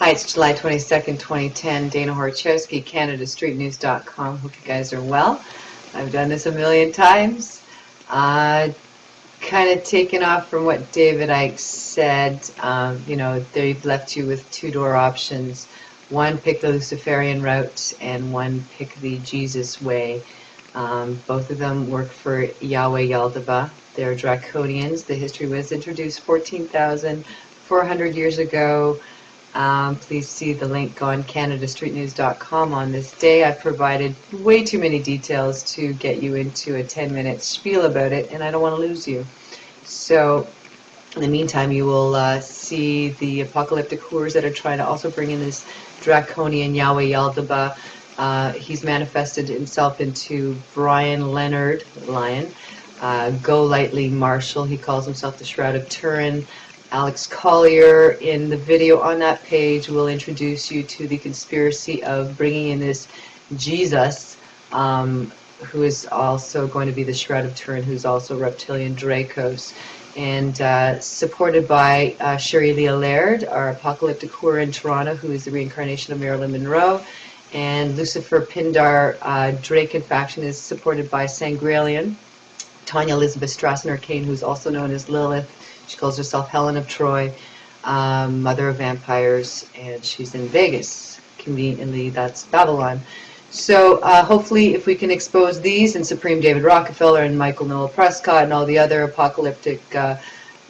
Hi, it's July 22nd, 2010. Dana Horchowski, CanadaStreetNews.com. Hope you guys are well. I've done this a million times. Kind of taken off from what David Icke said. You know, they've left you with two-door options. One, pick the Luciferian route, and one, pick the Jesus way. Both of them work for Yahweh Yaldabaoth. They're draconians. The history was introduced 14,400 years ago. Please see the link on CanadaStreetNews.com. On this day, I've provided way too many details to get you into a 10-minute spiel about it, and I don't want to lose you. So, in the meantime, you will see the apocalyptic whores that are trying to also bring in this draconian Yahweh Yaldabaoth. He's manifested himself into Brian Leonard, Lion, Go Lightly Marshall. He calls himself the Shroud of Turin. Alex Collier, in the video on that page, will introduce you to the conspiracy of bringing in this Jesus, who is also going to be the Shroud of Turin, who's also reptilian Dracos, and supported by Sherrie Laird, our apocalyptic whore in Toronto, who is the reincarnation of Marilyn Monroe, and Lucifer Pindar Draken faction is supported by Sangrelian, Tonya Elizabeth Strassner Kane, who's also known as Lilith. She calls herself Helen of Troy, mother of vampires, and she's in Vegas. Conveniently, that's Babylon. So hopefully if we can expose these, and Supreme David Rockefeller and Michael Noel Prescott and all the other apocalyptic,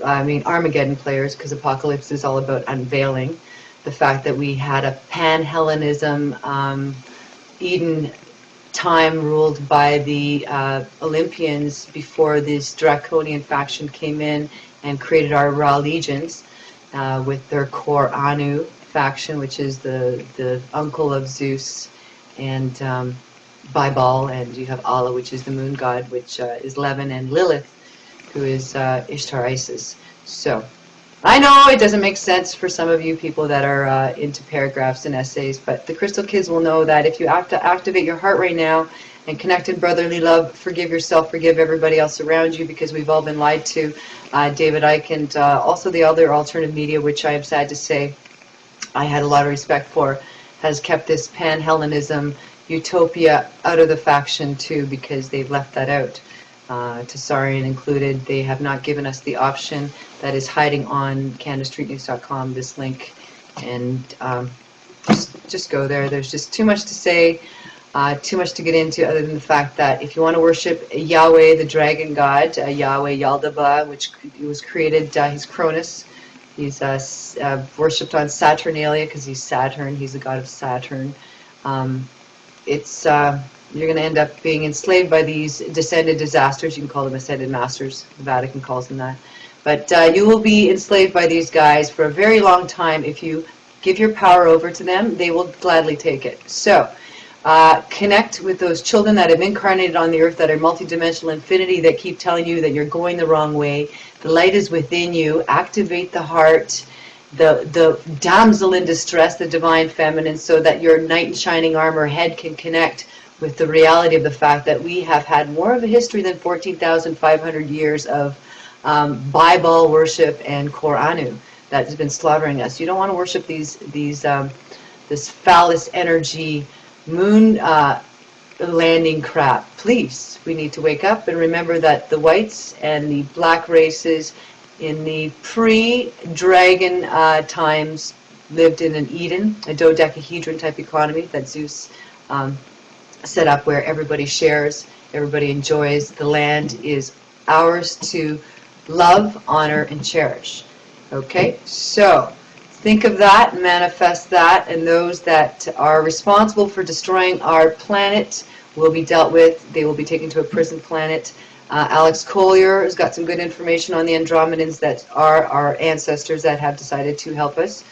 Armageddon players, because Apocalypse is all about unveiling the fact that we had a pan-Hellenism, Eden time ruled by the Olympians before this draconian faction came in and created our Ra legions with their core Anu faction, which is the uncle of Zeus, and Baal, and you have Allah, which is the moon god, which is Levin, and Lilith, who is Ishtar Isis. So, I know it doesn't make sense for some of you people that are into paragraphs and essays, but the Crystal Kids will know that if you have to activate your heart right now and connect in brotherly love, forgive yourself, forgive everybody else around you, because we've all been lied to. David Icke and also the other alternative media, which I am sad to say I had a lot of respect for, has kept this pan-Hellenism utopia out of the faction too, because they've left that out. Tsarian included. They have not given us the option that is hiding on CanadaStreetNews.com, this link, and just go there. There's just too much to say, too much to get into, other than the fact that if you want to worship Yahweh, the dragon god, Yahweh Yaldabaoth, which was created, he's Cronus. He's worshipped on Saturnalia because he's Saturn. He's the god of Saturn. You're going to end up being enslaved by these descended disasters. You can call them ascended masters. The Vatican calls them that. But you will be enslaved by these guys for a very long time. If you give your power over to them, they will gladly take it. So, connect with those children that have incarnated on the earth, that are multidimensional infinity, that keep telling you that you're going the wrong way. The light is within you. Activate the heart, the damsel in distress, the divine feminine, so that your knight in shining armor head can connect with the reality of the fact that we have had more of a history than 14,500 years of Bible worship and Koranu that has been slaughtering us. You don't want to worship this phallus energy moon landing crap. Please, we need to wake up and remember that the whites and the black races in the pre-dragon times lived in an Eden, a dodecahedron type economy that Zeus set up, where everybody shares, everybody enjoys. The land is ours to love, honor, and cherish. Okay, so think of that, manifest that, and those that are responsible for destroying our planet will be dealt with. They will be taken to a prison planet. Alex Collier has got some good information on the Andromedans that are our ancestors that have decided to help us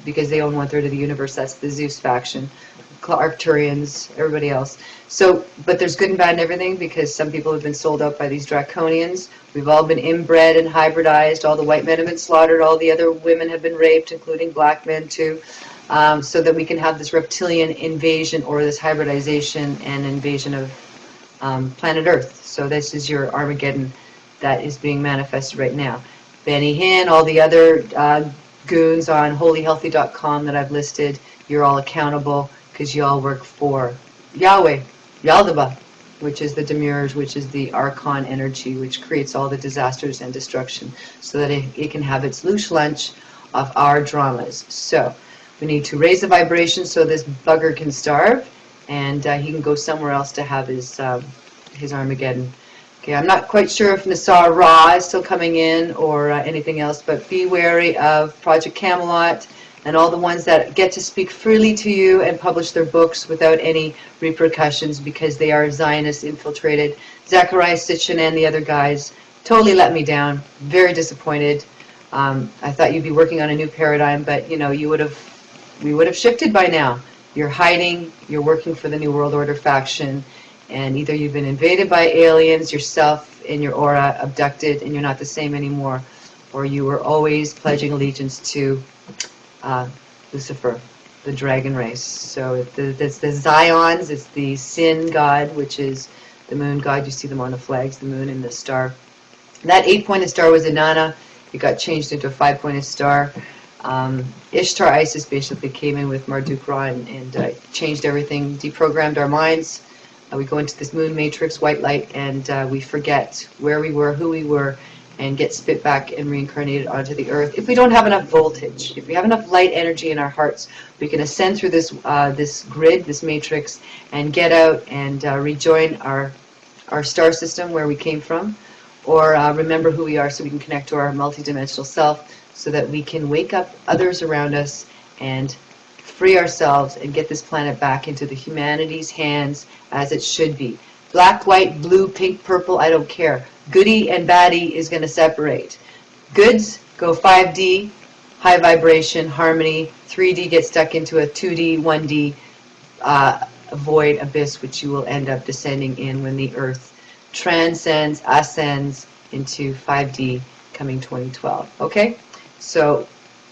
because they own 1/3 of the universe. That's the Zeus faction. Arcturians, everybody else. So, but there's good and bad in everything, because some people have been sold out by these draconians. We've all been inbred and hybridized. All the white men have been slaughtered. All the other women have been raped, including black men too, so that we can have this reptilian invasion, or this hybridization and invasion of planet Earth. So this is your Armageddon that is being manifested right now. Benny Hinn, all the other goons on holyhealthy.com that I've listed. You're all accountable because you all work for Yahweh, Yaldaba, which is the Demiurge, which is the Archon energy, which creates all the disasters and destruction, so that it can have its loose lunch of our dramas. So we need to raise the vibration so this bugger can starve, and he can go somewhere else to have his Armageddon. Okay, I'm not quite sure if NESARA is still coming in or anything else, but be wary of Project Camelot and all the ones that get to speak freely to you and publish their books without any repercussions because they are Zionist infiltrated. Zachariah Sitchin and the other guys totally let me down. Very disappointed. I thought you'd be working on a new paradigm, but you know, we would have shifted by now. You're hiding, you're working for the New World Order faction, and either you've been invaded by aliens, yourself in your aura abducted, and you're not the same anymore, or you were always pledging allegiance to Lucifer, the dragon race. So it's the Zions, it's the sin god, which is the moon god. You see them on the flags, the moon and the star. That 8-pointed star was Inanna. It got changed into a 5-pointed star. Ishtar Isis basically came in with Marduk Ra and changed everything, deprogrammed our minds. We go into this moon matrix, white light, and we forget where we were, who we were, and get spit back and reincarnated onto the earth. If we don't have enough voltage, if we have enough light energy in our hearts, we can ascend through this this grid, this matrix, and get out and rejoin our star system where we came from, or remember who we are so we can connect to our multidimensional self, so that we can wake up others around us and free ourselves and get this planet back into the humanity's hands as it should be. Black, white, blue, pink, purple, I don't care. Goody and baddie is going to separate. Goods go 5D, high vibration, harmony. 3D gets stuck into a 2D, 1D void abyss, which you will end up descending in when the earth transcends, ascends into 5D coming 2012. Okay? So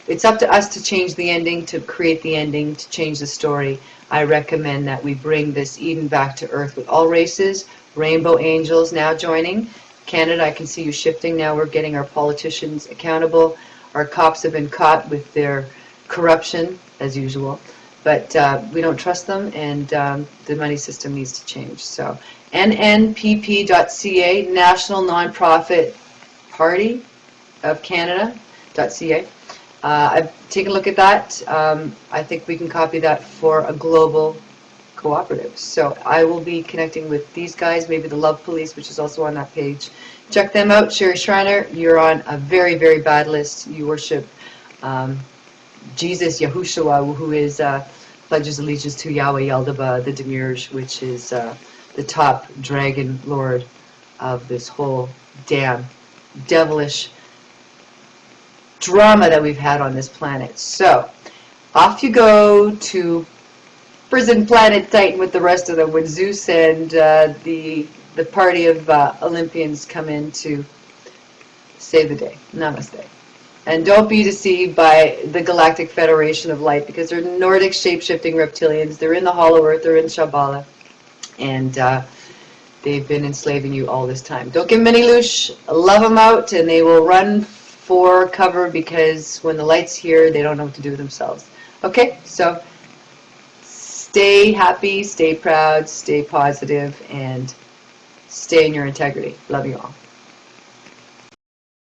it's up to us to change the ending, to create the ending, to change the story. I recommend that we bring this Eden back to earth with all races. Rainbow Angels now joining. Canada, I can see you shifting now. We're getting our politicians accountable. Our cops have been caught with their corruption, as usual. But we don't trust them, and the money system needs to change. So nnpp.ca, National Nonprofit Party of Canada.ca. I've taken a look at that. I think we can copy that for a global cooperative. So I will be connecting with these guys, maybe the Love Police, which is also on that page. Check them out. Sherrie Shriner, you're on a very, very bad list. You worship Jesus, Yahushua, who is pledges allegiance to Yahweh Yaldaba, the Demiurge, which is the top dragon lord of this whole damn devilish drama that we've had on this planet. So off you go to prison planet Titan with the rest of them, when Zeus and the party of Olympians come in to save the day. Namaste. And don't be deceived by the Galactic Federation of Light, because they're Nordic shape-shifting reptilians. They're in the Hollow Earth, they're in Shambhala, and they've been enslaving you all this time. Don't give them any loosh. Love them out, and they will run for cover, because when the light's here, they don't know what to do with themselves. Okay, so stay happy, stay proud, stay positive, and stay in your integrity. Love you all.